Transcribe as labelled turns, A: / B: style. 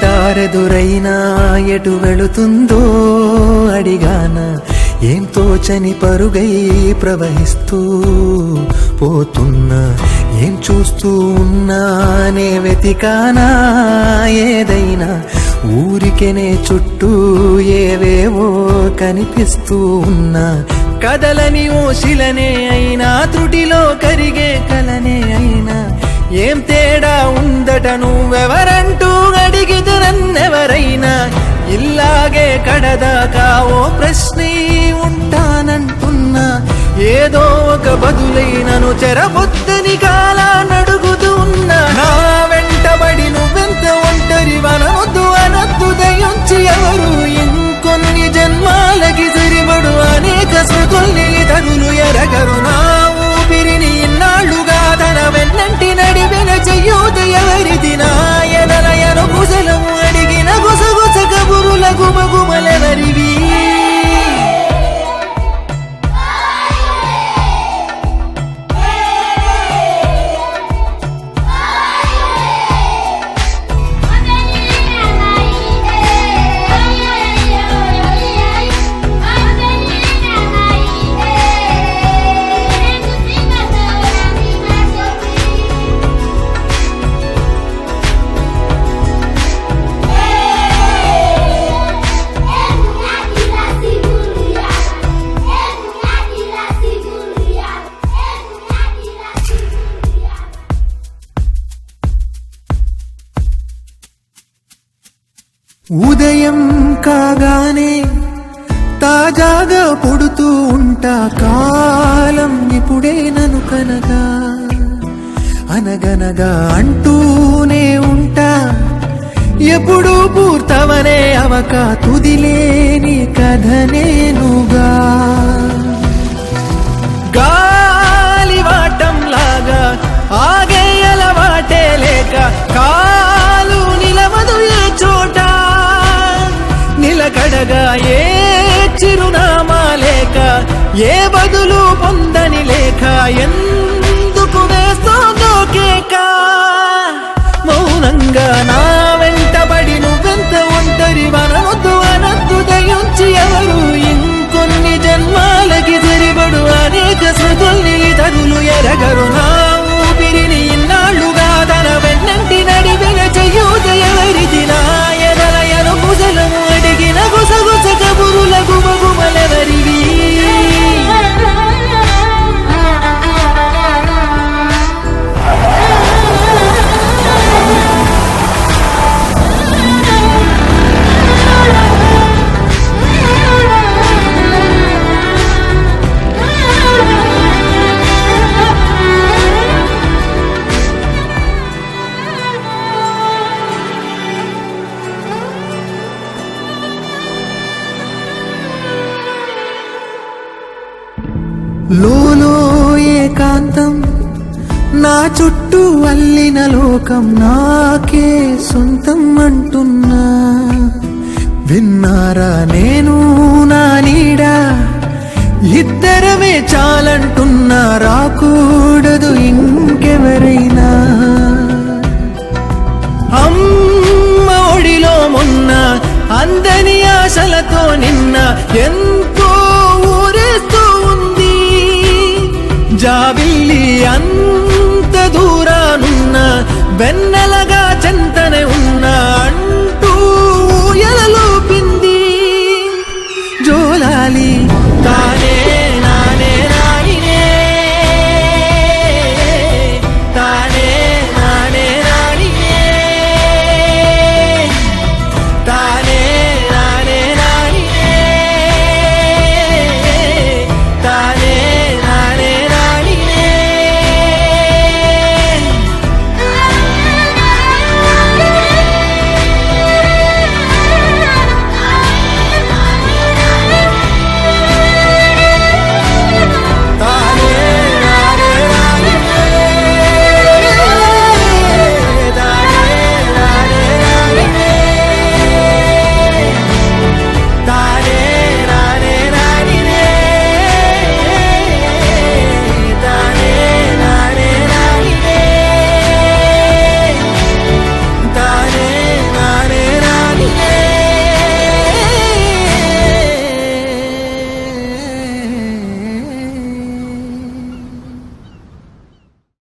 A: దారెదురైనా ఎటు వెళుతుందో అడిగానా, ఏం తోచని పరుగై ప్రవహిస్తూ పోతున్నా, ఏం చూస్తూ ఉన్నానే వెతికానా ఏదైనా, ఊరికెనే చుట్టూ ఏవేవో కనిపిస్తూ ఉన్నా, కదలని ఓశిలనే అయినా త్రుటిలో కరిగే కలనే అయినా, ఏం తేడా ఉందట నువ్వెవరంటూ అడిగితే నన్నెవరైనా, ఇల్లాగే కడదాకా ఓ ప్రశ్నే ఉంటానంటున్నా, ఏదో ఒక బదులైనను చెరబొద్దని కాలానడుగుతూ ఉన్నా, నా వెంటబడి నువ్వెంత ఒంటరి వనొద్దు అనొద్దు దయించి ఎవరు, ఇంకొన్ని జన్మాలకి సరిపడు అనేక స్మృతుల్ని తరులు ఎరగరు, నా ఊపిరిని ఇన్నాళ్లుగా తన వెన్నంటి నడిపిన చెయ్యూత ఎవరిది, నాయనలయను కుశలము అడిగిన గుసగుస కబురుల గుమగుమలెవరివి. ఉదయం కాగానే తాజాగా పుడుతూ ఉంటా, కాలం ఇప్పుడే నన్ను కనగా అనగనగా అంటూనే ఉంటా, ఎప్పుడూ పూర్తవనే అవక తుదిలేని కథ నేనుగా, గాలివాటంలాగా ఆగే అలవాటే లేక కాలు నిలవదు ఏ చోట, నిలకడగా ఏ చిరునామా లేక ఏ బదులు పొందని లేక, ఎందుకు వేస్తోందో కేక, మౌనంగా నా వెంటబడి నువ్వెంత ఒంటరి వనొద్దు అనొద్దు దయించి ఎవరు, ఇంకొన్ని జన్మాలకి సరిపడు అనేక స్మృతుల్ని తరులు ఎరగరు, నా ఊపిరిని ఇన్నాళ్లుగా తన వెన్నంటి నడిపిన చెయ్యూత ఎవరిది, నాయనలయను కుశలము అడిగిన గుసగుస కబురుల గుమగుమలెవరివి. లోలో ఏకాంతం నా చుట్టూ అల్లిన లోకం నాకే సొంతం అంటున్నా, విన్నారా నేను నా నీడా ఇద్దరమే చాలంటున్నా, రాకూడదు ఇంకెవరైనా, అమ్మ ఒడిలో మొన్న అందని ఆశలతో నిన్న ఎంతో ఊరేస్తూ ఉంది, జాబిల్లి అంత దూరానున్న వెన్న